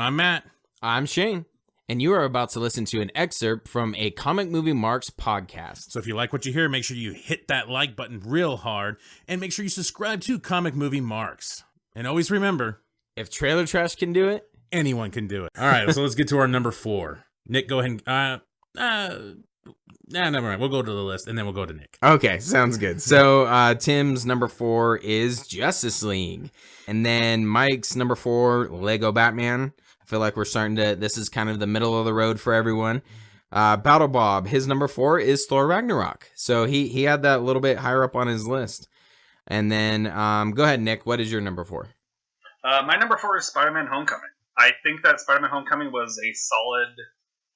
I'm Matt. I'm Shane, and you are about to listen to an excerpt from a Comic Movie Marks podcast. So if you like what you hear, make sure you hit that like button real hard, and make sure you subscribe to Comic Movie Marks. And always remember, if Trailer Trash can do it, anyone can do it. All right, so let's get to our number 4. Nick, go ahead and... never mind. We'll go to the list, and then we'll go to Nick. Okay, sounds good. So Tim's number 4 is Justice League. And then Mike's number 4, Lego Batman. I feel like we're starting to... This is kind of the middle of the road for everyone. Battle Bob, his number 4 is Thor Ragnarok. So he had that a little bit higher up on his list. And then, go ahead, Nick. What is your number 4? My number 4 is Spider-Man Homecoming. I think that Spider-Man Homecoming was a solid,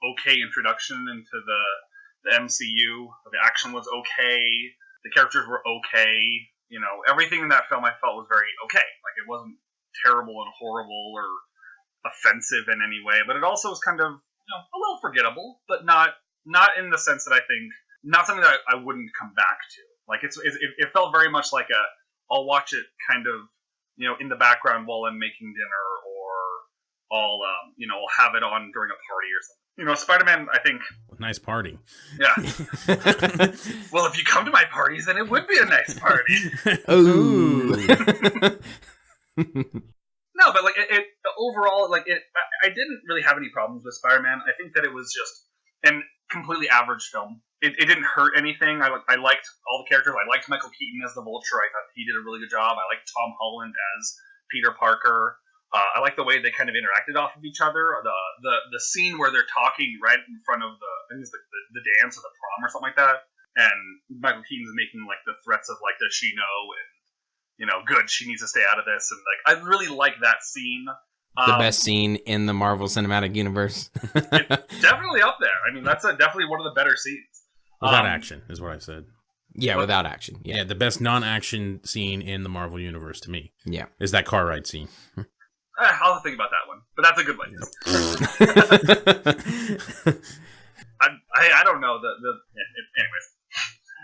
okay introduction into the MCU. The action was okay. The characters were okay. You know, everything in that film I felt was very okay. Like, it wasn't terrible and horrible or offensive in any way, but it also was kind of, you know, a little forgettable, but not in the sense that I think, not something that I wouldn't come back to. Like, it felt very much like I'll watch it kind of, you know, in the background while I'm making dinner, or I'll have it on during a party or something. You know, Spider-Man, I think... Nice party. Yeah. Well, if you come to my parties, then it would be a nice party. Ooh. No, but, like, it overall, like, I didn't really have any problems with Spider-Man. I think that it was just an completely average film. It didn't hurt anything. I liked all the characters. I liked Michael Keaton as the Vulture. I thought he did a really good job. I liked Tom Holland as Peter Parker. I like the way they kind of interacted off of each other. The scene where they're talking right in front of I think it's the dance or the prom or something like that, and Michael Keaton's making like the threats of like, does she know? And you know, good, she needs to stay out of this. And like, I really like that scene. The best scene in the Marvel Cinematic Universe. It's definitely up there. I mean, that's definitely one of the better scenes. Without action, is what I said. Yeah, without action. Yeah, the best non-action scene in the Marvel Universe to me. Yeah. Is that car ride scene. I'll think about that one, but that's a good one. I don't know.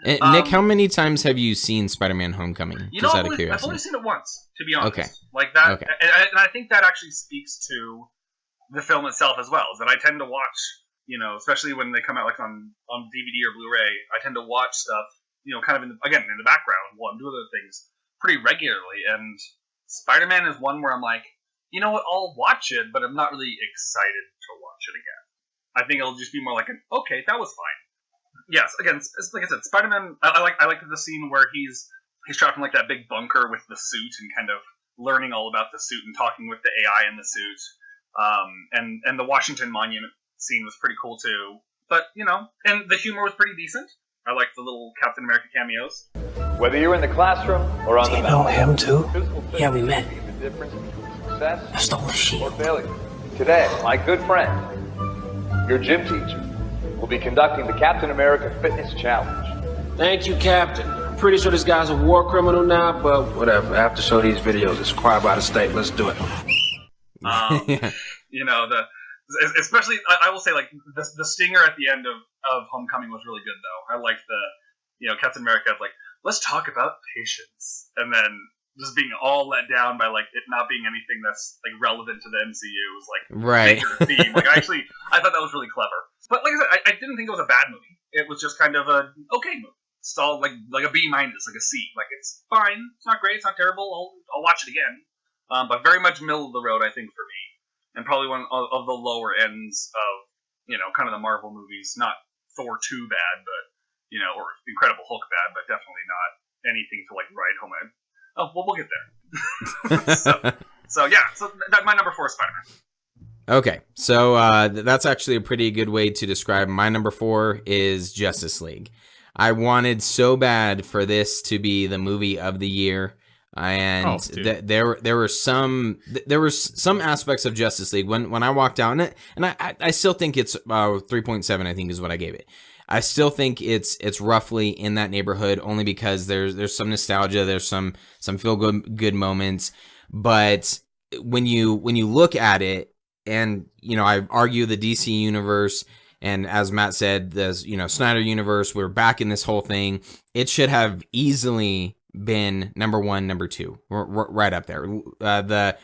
Anyways. Nick, how many times have you seen Spider-Man Homecoming? You know, I've only seen it once, to be honest. Okay. Like that, okay. And I think that actually speaks to the film itself as well. Is that I tend to watch, you know, especially when they come out like on DVD or Blu-ray, I tend to watch stuff, you know, kind of in the background while I'm doing other things pretty regularly. And Spider-Man is one where I'm like, you know what, I'll watch it, but I'm not really excited to watch it again. I think it'll just be more like okay, that was fine. Yes, again, like I said, Spider-Man. I like the scene where he's trapped in like that big bunker with the suit and kind of learning all about the suit and talking with the AI in the suit. And the Washington Monument scene was pretty cool too. But you know, and the humor was pretty decent. I liked the little Captain America cameos. Whether you're in the classroom or on the know him too? Yeah, we met. The difference between success I stole the sheep. or failure. Today, my good friend, your gym teacher, will be conducting the Captain America Fitness Challenge. Thank you, Captain. I'm pretty sure this guy's a war criminal now, but whatever. I have to show these videos. It's required by the state. Let's do it. You know, especially, I will say, like, the stinger at the end of Homecoming was really good, though. I liked Captain America, like, let's talk about patience. And then just being all let down by, like, it not being anything that's, like, relevant to the MCU was, like, right. theme. Like, I thought that was really clever. But, like I said, I didn't think it was a bad movie. It was just kind of a okay movie. It's all, like a B-, like a C. Like, it's fine. It's not great. It's not terrible. I'll watch it again. But very much middle of the road, I think, for me. And probably one of the lower ends of, you know, kind of the Marvel movies. Not Thor 2 bad, but, you know, or Incredible Hulk bad, but definitely not anything to, like, ride home in. Oh, well, we'll get there. so my number 4 is Spider-Man. Okay, so that's actually a pretty good way to describe my number 4 is Justice League. I wanted so bad for this to be the movie of the year. And there were some aspects of Justice League when I walked out, and I still think it's 3.7. I think is what I gave it. I still think it's roughly in that neighborhood, only because there's some nostalgia, there's some feel good moments, but when you look at it, and you know, I argue the DC universe, and as Matt said, there's, you know, Snyder universe, we're back in this whole thing. It should have easily been number 1, number 2, right up there.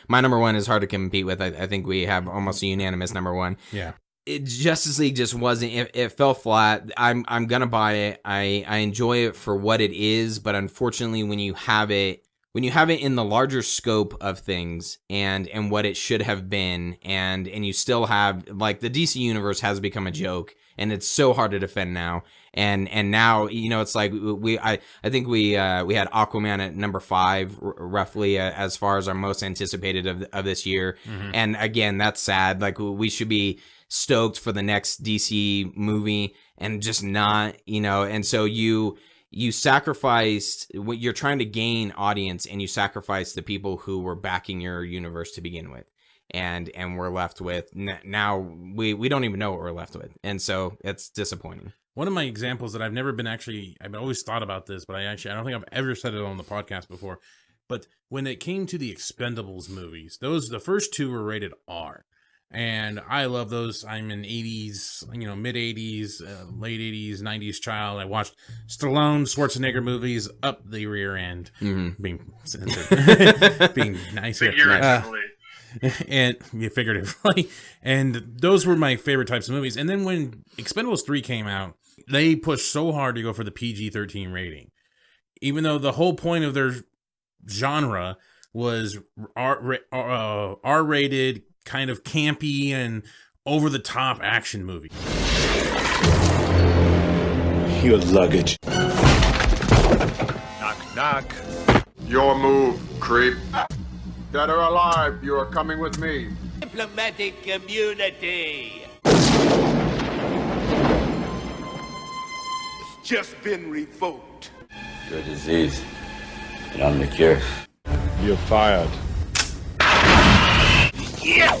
My number 1 is hard to compete with. I think we have almost a unanimous number 1. Yeah. Justice League just wasn't. It fell flat. I'm gonna buy it. I enjoy it for what it is, but unfortunately, when you have it in the larger scope of things and what it should have been, and you still have, like, the DC universe has become a joke, and it's so hard to defend now. And now, you know, it's like I think we had Aquaman at number 5 roughly, as far as our most anticipated of this year. Mm-hmm. And again, that's sad. Like, we should be stoked for the next DC movie and just not, you know. And so you sacrificed what you're trying to gain audience, and you sacrificed the people who were backing your universe to begin with. And we're left with now we don't even know what we're left with. And so it's disappointing. One of my examples that I've always thought about this, but I don't think I've ever said it on the podcast before. But when it came to the Expendables movies, the first 2 were rated R. And I love those. I'm an 80s, mid 80s, late 80s, 90s child. I watched Stallone, Schwarzenegger movies up the rear end, being censored, being nice. Figuratively. And figuratively. And those were my favorite types of movies. And then when Expendables 3 came out, they pushed so hard to go for the PG-13 rating. Even though the whole point of their genre was R-rated, kind of campy and over-the-top action movie. Your luggage. Knock, knock. Your move, creep. Dead or alive, you are coming with me. Diplomatic community. It's just been revoked. You're a disease, and I'm the cure. You're fired. Yeah!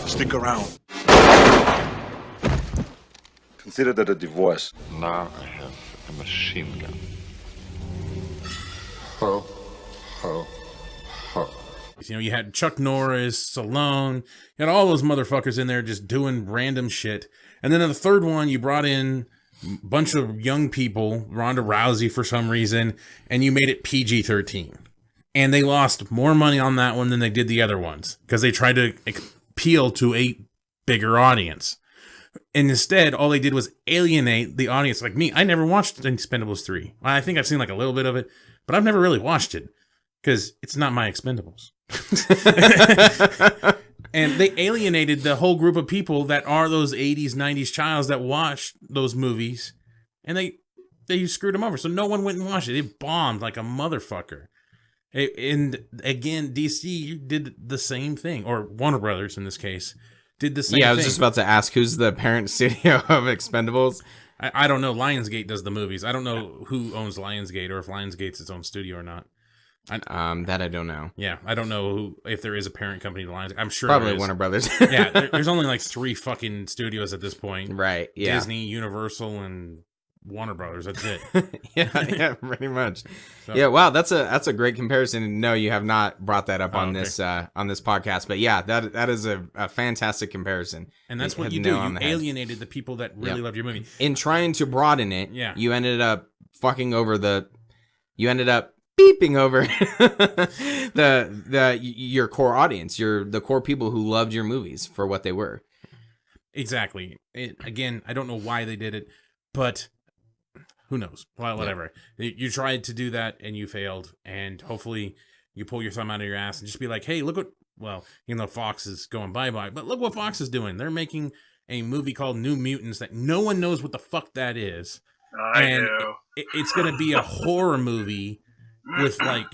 Stick around. Consider that a divorce. Now I have a machine gun. Ho, ho, ho. You had Chuck Norris, Stallone, you had all those motherfuckers in there just doing random shit. And then in the third one, you brought in a bunch of young people, Ronda Rousey for some reason, and you made it PG-13. And they lost more money on that one than they did the other ones because they tried to appeal to a bigger audience. And instead, all they did was alienate the audience. Like me, I never watched Expendables 3. I think I've seen like a little bit of it, but I've never really watched it because it's not my Expendables. And they alienated the whole group of people that are those 80s, 90s childs that watched those movies. And they screwed them over. So no one went and watched it. It bombed like a motherfucker. And again, DC did the same thing, or Warner Brothers in this case did the same thing. Yeah, I was just about to ask, who's the parent studio of Expendables? I don't know. Lionsgate does the movies. I don't know who owns Lionsgate or if Lionsgate's its own studio or not. That I don't know. Yeah, I don't know if there is a parent company to Lionsgate. I'm sure probably Warner Brothers. Yeah, there's only like 3 fucking studios at this point. Right. Yeah. Disney, Universal, and Warner Brothers. That's it. yeah, pretty much. So. Yeah, wow, that's a great comparison. No, you have not brought that up on this podcast, but yeah, that is a fantastic comparison. And that's what you do. You alienated the people that really loved your movie. In trying to broaden it, you ended up fucking over you ended up beeping over your core audience, the core people who loved your movies for what they were. Exactly. Again, I don't know why they did it, but who knows? Well, whatever. Yeah. You tried to do that and you failed, and hopefully you pull your thumb out of your ass and just be like, hey, look what, Fox is going bye-bye, but look what Fox is doing. They're making a movie called New Mutants that no one knows what the fuck that is. I know. It's going to be a horror movie with like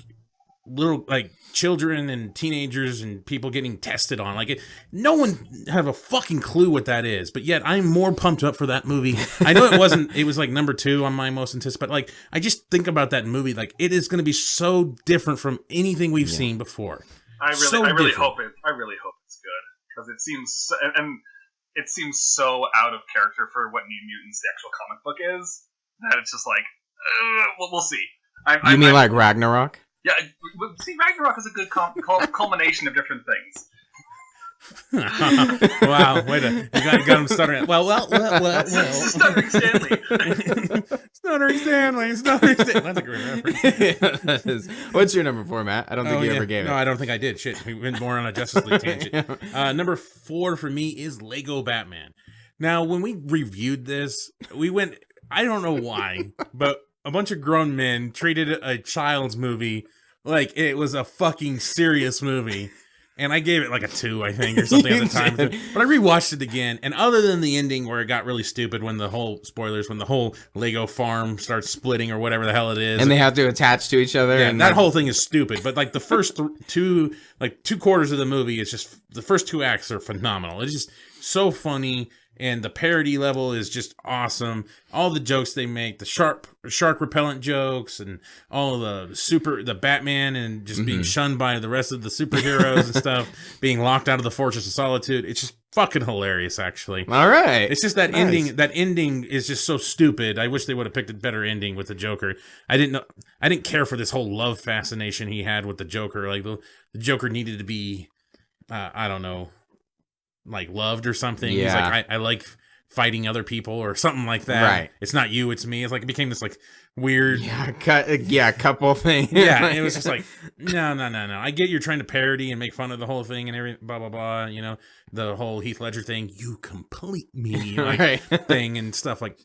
little like children and teenagers and people getting tested on. Like no one have a fucking clue what that is, but yet I'm more pumped up for that movie. I know it was like number 2 on my most anticipated, but like I just think about that movie, like it is going to be so different from anything we've seen before. I really hope it's good, because it seems and it seems so out of character for what New Mutants the actual comic book is, that it's just like we'll see. You mean like Ragnarok? Yeah, see, Ragnarok is a good culmination of different things. Wow, wait a you got him stuttering. Well. Stuttering Stanley. Stuttering Stanley. That's a great reference. What's your number 4, Matt? I don't think you ever gave it. No, I don't think I did. Shit, we went more on a Justice League tangent. Number 4 for me is Lego Batman. Now, when we reviewed this, we went, I don't know why, but a bunch of grown men treated a child's movie like it was a fucking serious movie. And I gave it like a 2, I think, or something at the time. But I rewatched it again. And other than the ending where it got really stupid when the whole, spoilers, when the whole Lego farm starts splitting or whatever the hell it is. And they have to attach to each other. Yeah, and that whole thing is stupid. But like the first two quarters of the movie, it's just, the first 2 acts are phenomenal. It's just so funny. And the parody level is just awesome. All the jokes they make, the shark repellent jokes, and all the Batman and just being shunned by the rest of the superheroes and stuff, being locked out of the Fortress of Solitude. It's just fucking hilarious, actually. All right. It's just that ending. That ending is just so stupid. I wish they would have picked a better ending with the Joker. I didn't care for this whole love fascination he had with the Joker. Like the Joker needed to be, I don't know, like loved or something. Yeah. He's like, I like fighting other people or something like that. Right. It's not you, it's me. It's like it became this like weird couple thing. Yeah, it was just like no. I get you're trying to parody and make fun of the whole thing and everything, blah blah blah. You know, the whole Heath Ledger thing. You complete me, like thing and stuff like.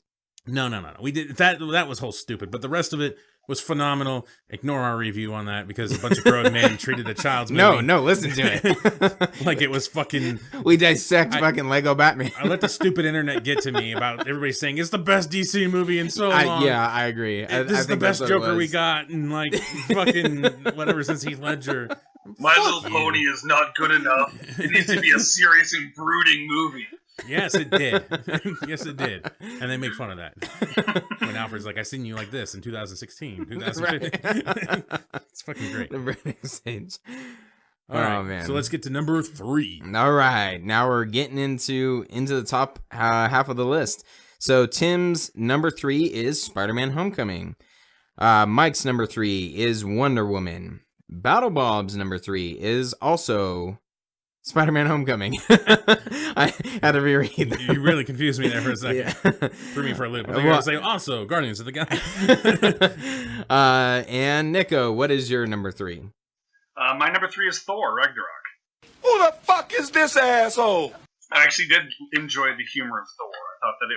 No. We did that. That was whole stupid. But the rest of it was phenomenal. Ignore our review on that because a bunch of grown men treated a child's movie. No, listen to it. Like it was fucking. We dissect fucking Lego Batman. I let the stupid internet get to me about everybody saying it's the best DC movie in so long. I agree. This is the best Joker we got in like fucking whatever since Heath Ledger. My Little Pony is not good enough. It needs to be a serious and brooding movie. Yes, it did. Yes, it did. And they make fun of that. When Alfred's like, I seen you like this in 2016, 2015. It's fucking great. The Burning Sage. All right, man. So let's get to number 3. All right. Now we're getting into the top half of the list. So Tim's number 3 is Spider-Man Homecoming. Mike's number 3 is Wonder Woman. Battle Bob's number 3 is also Spider-Man Homecoming. I had to reread that. You really confused me there for a second. Yeah. Threw me for a loop. I was going to say also Guardians of the Galaxy. And Nico, what is your number 3? My number 3 is Thor, Ragnarok. Who the fuck is this asshole? I actually did enjoy the humor of Thor. I thought that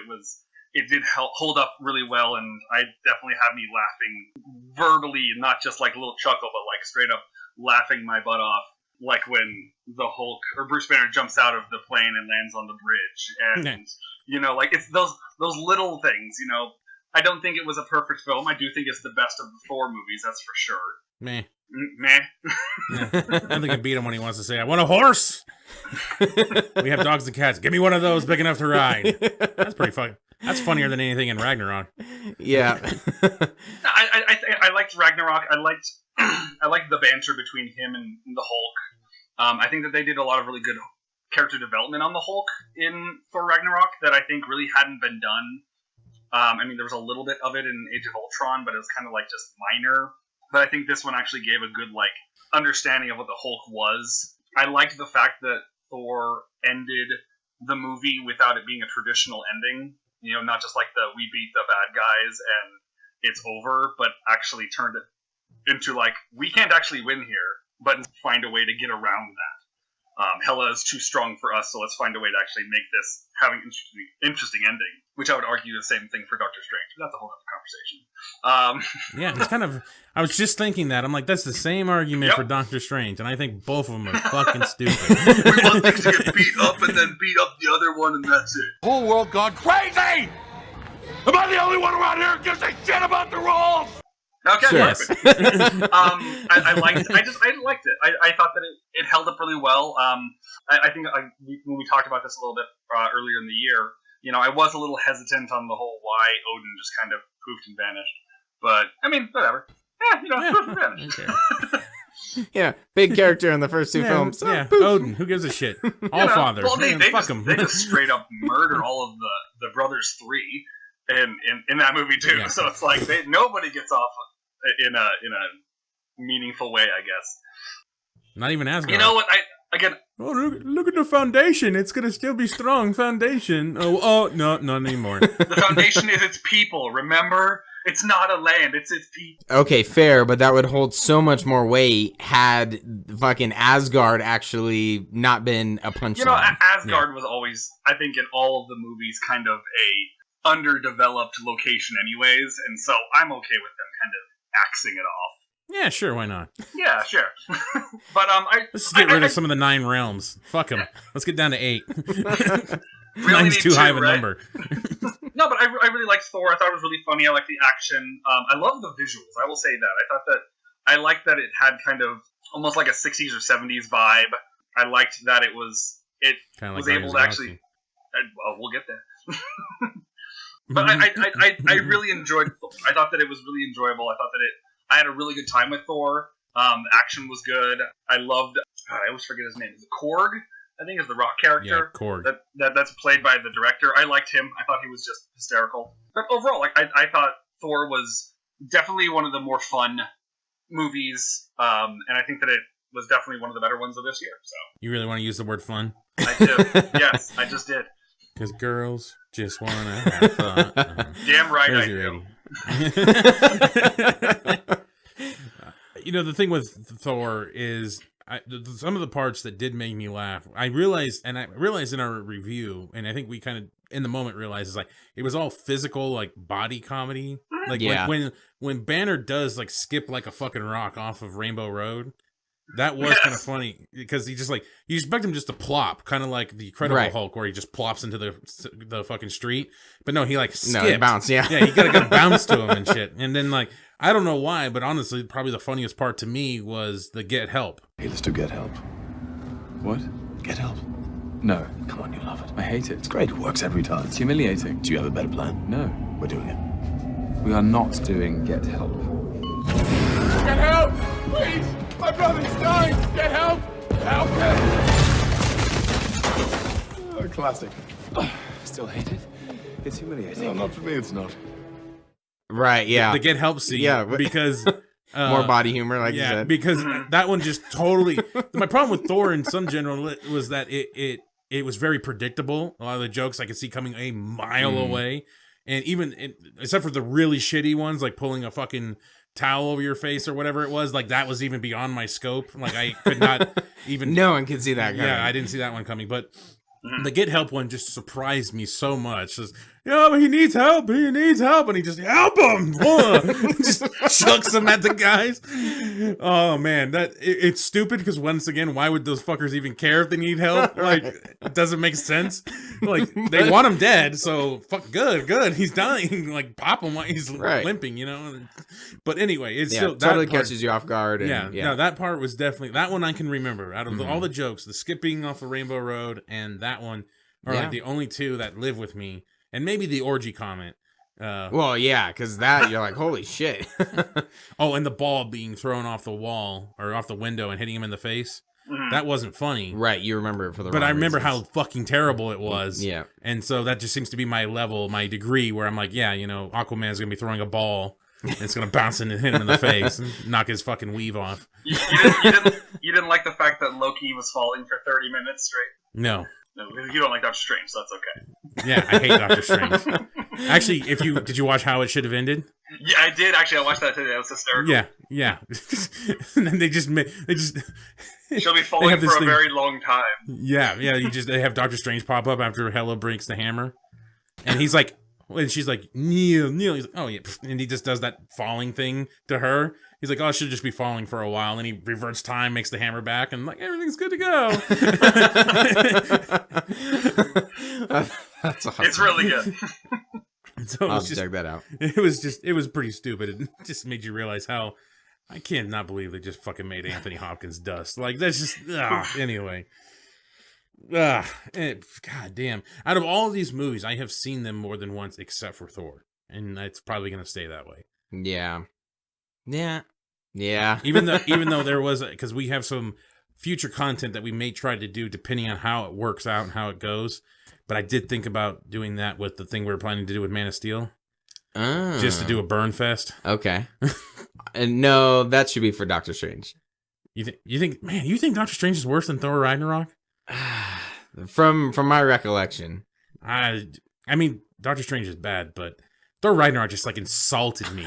it did hold up really well, and I definitely had me laughing verbally, not just like a little chuckle, but like straight up laughing my butt off. Like when the Hulk or Bruce Banner jumps out of the plane and lands on the bridge, and you know, like it's those little things. You know, I don't think it was a perfect film. I do think it's the best of the Thor movies. That's for sure. Meh. Yeah. I think I beat him when he wants to say, "I want a horse." We have dogs and cats. Give me one of those big enough to ride. That's pretty funny. That's funnier than anything in Ragnarok. Yeah. I liked Ragnarok. I liked the banter between him and the Hulk. I think that they did a lot of really good character development on the Hulk in Thor Ragnarok that I think really hadn't been done. I mean, there was a little bit of it in Age of Ultron, but it was kind of like just minor. But I think this one actually gave a good like understanding of what the Hulk was. I liked the fact that Thor ended the movie without it being a traditional ending. You know, not just like we beat the bad guys and it's over, but actually turned it into like, we can't actually win here, but find a way to get around that. Hela is too strong for us, so let's find a way to actually make this having interesting ending, which I would argue the same thing for Doctor Strange, but that's a whole other conversation. Yeah, it's kind of, I was just thinking that. I'm like, that's the same argument for Doctor Strange, and I think both of them are fucking stupid. We want things to get beat up and then beat up the other one, and that's it. Whole world gone crazy! Am I the only one around here who gives a shit about the rules? Okay, sure. Perfect. I liked it. I thought that it held up really well. I think when we talked about this a little bit earlier in the year, you know, I was a little hesitant on the whole why Odin just kind of poofed and vanished. But I mean, whatever. Yeah, you know, poofed and vanished. Okay. Yeah, big character in the first 2 films. Yeah, Poof. Odin. Who gives a shit? All father. Well, they fuck him. just straight up murder all of the brothers 3 in that movie too. Yeah. So it's like nobody gets off in a meaningful way, I guess. Not even Asgard. You know what? again, Oh, look at the foundation. It's gonna still be strong. Foundation. Oh, no, not anymore. the foundation is its people. Remember, it's not a land; it's its people. Okay, fair, but that would hold so much more weight had fucking Asgard actually not been a punchline. You know, Asgard was always, I think, in all of the movies, kind of a underdeveloped location, anyways, and so I'm okay with them kind of axing it off. Yeah, sure, why not? Yeah, sure. But let's get rid of some of the 9 realms. Fuck them. Let's get down to 8. Really 9's too high of a right? number. No, but I really liked Thor. I thought it was really funny. I liked the action. I love the visuals. I will say that. I thought that I liked that it had kind of almost like a 60s or 70s vibe. I liked that it was Kinda was like able to Guardians of the actually. Well, we'll get there. But I really enjoyed Thor. I thought that it was really enjoyable. I thought that I had a really good time with Thor. The action was good. I loved. I always forget his name. Is it Korg? I think is the Rock character. Yeah, Korg. That's played by the director. I liked him. I thought he was just hysterical. But overall, I thought Thor was definitely one of the more fun movies, and I think that it was definitely one of the better ones of this year. So You really want to use the word fun? I do. Yes, I just did. Because girls just want to have fun. Damn right There's I your do. 80. You know, the thing with Thor is some of the parts that did make me laugh. I realized in our review, and I think we kind of in the moment realized is like it was all physical, like body comedy. Like Yeah. when Banner does like skip like a fucking rock off of Rainbow Road. That was kind of funny because he just like you expect him just to plop, kind of like the Incredible Hulk, where he just plops into the fucking street. But no, he like skipped. No, he bounced. Yeah, yeah, he got bounce to him and shit. And then like I don't know why, but honestly, probably the funniest part to me was the get help. Hey, let's do get help. What? Get help? No. Come on, you love it. I hate it. It's great. It works every time. It's humiliating. Do you have a better plan? No. We're doing it. We are not doing get help. Get help! Please! My brother's dying! Get help! Help him! Oh, classic. Still hate it? It's humiliating. No, not for me, it's not. Right, yeah. The get help scene. Yeah, because more body humor, like you said. because that one just totally. My problem with Thor in some general was that it was very predictable. A lot of the jokes I could see coming a mile away, and even except for the really shitty ones, like pulling a fucking towel over your face or whatever it was, like that was even beyond my scope. Like I could not even. No one could see that coming. Yeah, I didn't see that one coming, but. The get help one just surprised me so much. Just, but he needs help. He needs help, and he just help him. Just chucks them at the guys. Oh man, it's stupid because once again, why would those fuckers even care if they need help? Like, it doesn't make sense. Like they want him dead, so fuck good. He's dying. Like pop him while he's limping, you know. But anyway, it's still totally that part, catches you off guard. And, no, that part was definitely that one I can remember out of all the jokes, the skipping off the Rainbow Road and that one are like the only two that live with me, and maybe the orgy comment. Well, yeah, because that you're like, holy shit. Oh, and the ball being thrown off the wall or off the window and hitting him in the face. That wasn't funny. Right, you remember it for the But wrong I remember reasons. how fucking terrible it was. Yeah. And so that just seems to be my level, my degree, where I'm like, Aquaman's going to be throwing a ball, and it's going to bounce and hit him in the face and knock his fucking weave off. You didn't like the fact that Loki was falling for 30 minutes straight? No. No, you don't like Doctor Strange, so that's okay. Yeah, I hate Doctor Strange. Actually, did you watch How It Should Have Ended? Yeah, I did actually. I watched that today. That was hysterical. Yeah. And then they just she'll be falling for a very long time. Yeah. They have Doctor Strange pop up after Hela breaks the hammer, and he's like, and she's like, kneel. He's like, oh yeah, and he just does that falling thing to her. He's like, oh, I should just be falling for a while. And he reverts time, makes the hammer back, and like, everything's good to go. That's awesome. It's really good. So I'll check that out. It was pretty stupid. It just made you realize how I can't not believe they just fucking made Anthony Hopkins dust. Like, that's just, anyway. God damn. Out of all of these movies, I have seen them more than once except for Thor. And it's probably going to stay that way. Yeah. Even though there was, because we have some future content that we may try to do depending on how it works out and how it goes. But I did think about doing that with the thing we were planning to do with Man of Steel. Just to do a burn fest. Okay. And no, that should be for Doctor Strange. You think Doctor Strange is worse than Thor Ragnarok? From my recollection. I mean, Doctor Strange is bad, but Thor Ragnarok just like insulted me.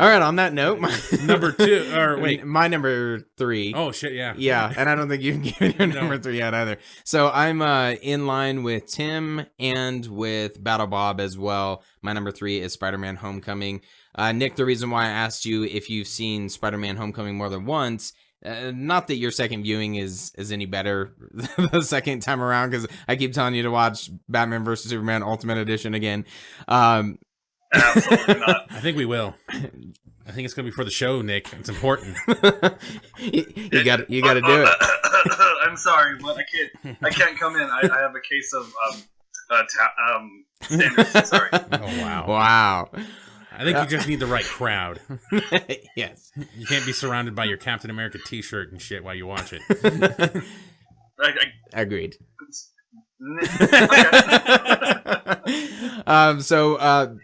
All right, on that note, my number 2, or wait, my number 3. Oh shit, yeah. Yeah, and I don't think you can give it your number 3 yet either. So I'm in line with Tim and with Battle Bob as well. My number 3 is Spider-Man Homecoming. Nick, the reason why I asked you if you've seen Spider-Man Homecoming more than once, not that your second viewing is any better the second time around, because I keep telling you to watch Batman vs. Superman Ultimate Edition again. Absolutely not. I think we will. I think it's gonna be for the show, Nick. It's important. you got to do it. I'm sorry, but I can't come in. I have a case of Sanderson. Sorry. Oh Wow. I think you just need the right crowd. Yes. You can't be surrounded by your Captain America t-shirt and shit while you watch it. Agreed.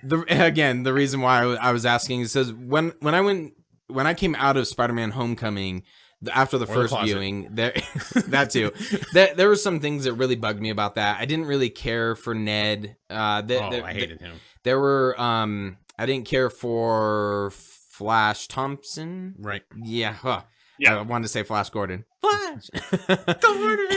The reason why I was asking is because when I came out of Spider-Man Homecoming after the first viewing, that too, there were some things that really bugged me about that. I didn't really care for Ned. I hated him. There were I didn't care for Flash Thompson. Right. Yeah. Huh. Yeah. I wanted to say Flash Gordon. Flash Gordon.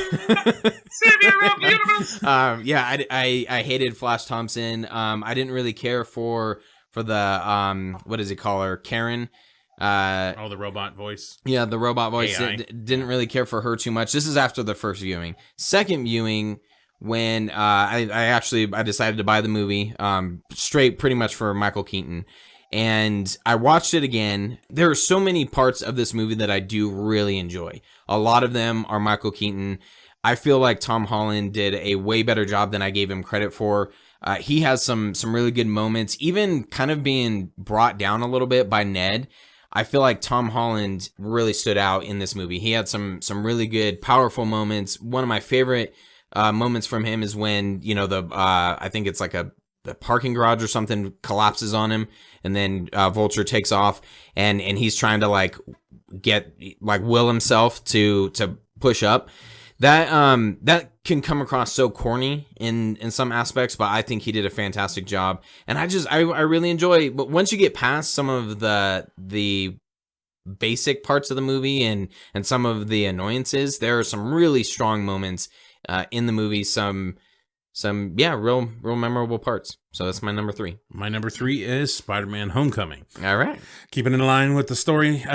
Savior of the universe. I hated Flash Thompson. I didn't really care for the what does he call her? Karen. The robot voice. Yeah, the robot voice. Didn't really care for her too much. This is after the first viewing. Second viewing, when I decided to buy the movie straight pretty much for Michael Keaton. And I watched it again. There are so many parts of this movie that I do really enjoy. A lot of them are Michael Keaton. I feel like Tom Holland did a way better job than I gave him credit for. He has some really good moments, even kind of being brought down a little bit by Ned. I feel like Tom Holland really stood out in this movie. He had some really good, powerful moments. One of my favorite moments from him is when, I think it's like the parking garage or something collapses on him, and then Vulture takes off, and he's trying to will himself to push up. That can come across so corny in some aspects, but I think he did a fantastic job. And I really enjoy, but once you get past some of the basic parts of the movie and some of the annoyances, there are some really strong moments in the movie, some real memorable parts. So that's my number 3. My number 3 is Spider-Man Homecoming. All right. Keeping in line with the story,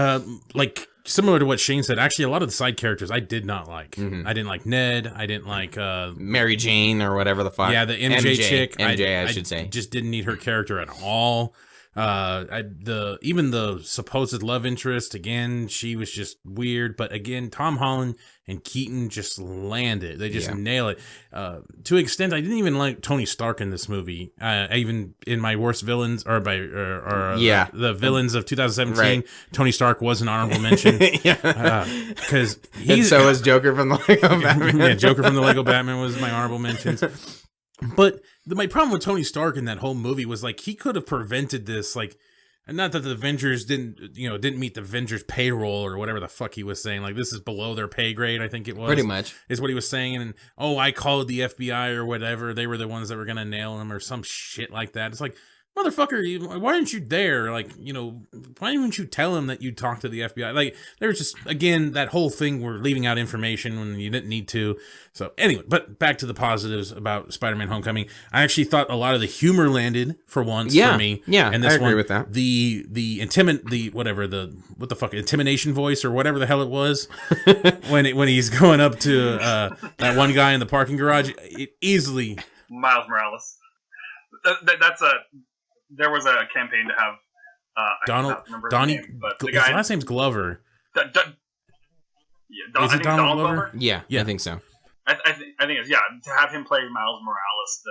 similar to what Shane said, actually a lot of the side characters I did not like. Mm-hmm. I didn't like Ned. I didn't like Mary Jane or whatever the fuck. Yeah, the MJ chick. I should say. Just didn't need her character at all. Even the supposed love interest, again, she was just weird. But again, Tom Holland and Keaton just land it. They just nail it. To an extent, I didn't even like Tony Stark in this movie. Even in my worst villains, the villains of 2017, right. Tony Stark was an honorable mention. Because so was Joker from the Lego Batman. Yeah, Joker from the Lego Batman was my honorable mentions. But my problem with Tony Stark in that whole movie was he could have prevented this, and not that the Avengers didn't meet the Avengers payroll or whatever the fuck he was saying. This is below their pay grade, I think it was. Pretty much. Is what he was saying. And, I called the FBI or whatever. They were the ones that were going to nail him or some shit like that. It's motherfucker, why aren't you there? Why didn't you tell him that you talked to the FBI? There was just, again, that whole thing where leaving out information when you didn't need to. So anyway, but back to the positives about Spider-Man Homecoming. I actually thought a lot of the humor landed for once for me. Yeah, and this I agree with that. The intimidation voice or whatever the hell it was when he's going up to that one guy in the parking garage, it easily Miles Morales. There was a campaign to have Donnie. His last name's Glover. Is it Donald Glover? Yeah, I think so. I think it's to have him play Miles Morales,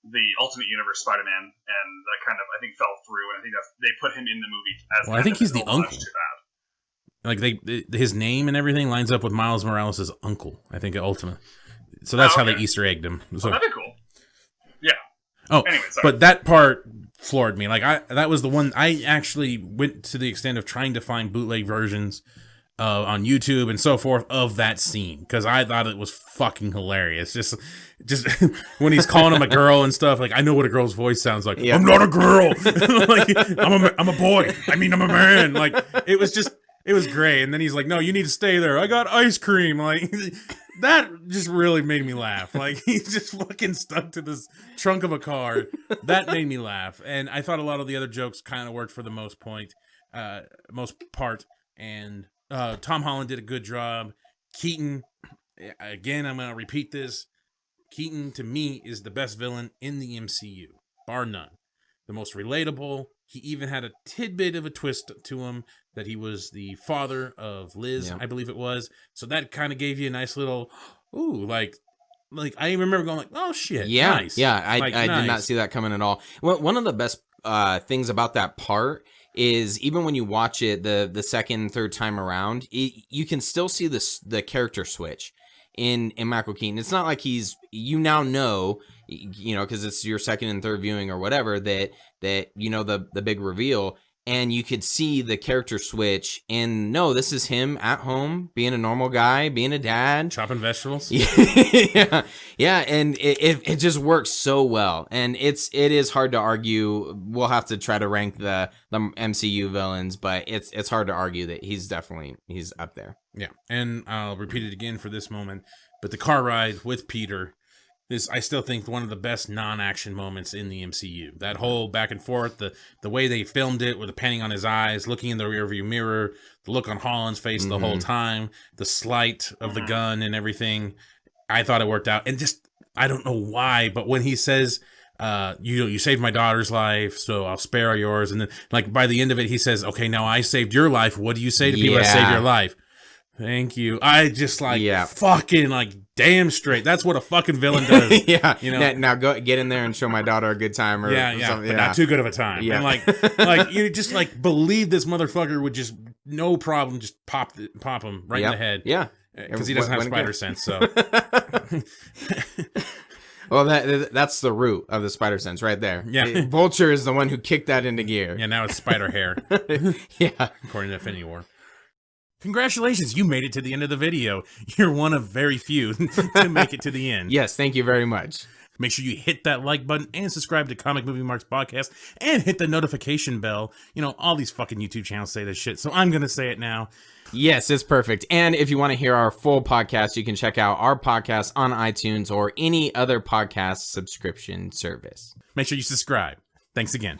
the Ultimate Universe Spider-Man, and that kind of I think fell through, and I think they put him in the movie as. Well, I think he's the uncle. His name and everything lines up with Miles Morales' uncle. I think Ultimate. So that's how they Easter egged him. So that'd be cool. Yeah. Oh, anyway, but that part floored me. Like that was the one I actually went to the extent of trying to find bootleg versions on YouTube and so forth of that scene because I thought it was fucking hilarious. Just when he's calling him a girl and stuff. Like I know what a girl's voice sounds like. Yeah. I'm not a girl. Like I'm a boy. I mean I'm a man. Like it was great. And then he's like, no, you need to stay there. I got ice cream. Like that just really made me laugh. Like he's just fucking stuck to this trunk of a car. That made me laugh. And I thought a lot of the other jokes kind of worked for the most part. And Tom Holland did a good job. Keaton, again, I'm going to repeat this. Keaton, to me, is the best villain in the MCU, bar none. The most relatable. He even had a tidbit of a twist to him that he was the father of Liz, I believe it was. So that kind of gave you a nice little, ooh, like I remember going like, oh shit, nice. Yeah, I did not see that coming at all. Well, one of the best things about that part is even when you watch it the second, third time around, you can still see the character switch in Michael Keaton. It's not like you now know, because it's your second and third viewing or whatever, that the big reveal, and you could see the character switch. And no, this is him at home being a normal guy, being a dad, chopping vegetables. yeah, and it just works so well. And it is hard to argue. We'll have to try to rank the MCU villains, but it's hard to argue that he's up there. Yeah, and I'll repeat it again for this moment, but the car ride with Peter is, I still think, one of the best non-action moments in the MCU. That whole back and forth, the way they filmed it with the panning on his eyes, looking in the rearview mirror, the look on Holland's face the whole time, the slight of the gun and everything, I thought it worked out. And just, I don't know why, but when he says, you saved my daughter's life, so I'll spare yours, and then like by the end of it, he says, okay, now I saved your life. What do you say to people that save your life? Thank you. I just fucking like damn straight. That's what a fucking villain does. Yeah. Now go get in there and show my daughter a good time or something. But not too good of a time. Yeah. And like you just like believe this motherfucker would just no problem just pop him right in the head. Yeah. Because he doesn't have spider sense. So. Well, that's the root of the spider sense right there. Yeah. Vulture is the one who kicked that into gear. Yeah. Now it's spider hair. Yeah. According to Infinity War. Congratulations, you made it to the end of the video. You're one of very few to make it to the end. Yes, thank you very much. Make sure you hit that like button and subscribe to Comic Movie Marks Podcast and hit the notification bell. All these fucking YouTube channels say this shit, so I'm going to say it now. Yes, it's perfect. And if you want to hear our full podcast, you can check out our podcast on iTunes or any other podcast subscription service. Make sure you subscribe. Thanks again.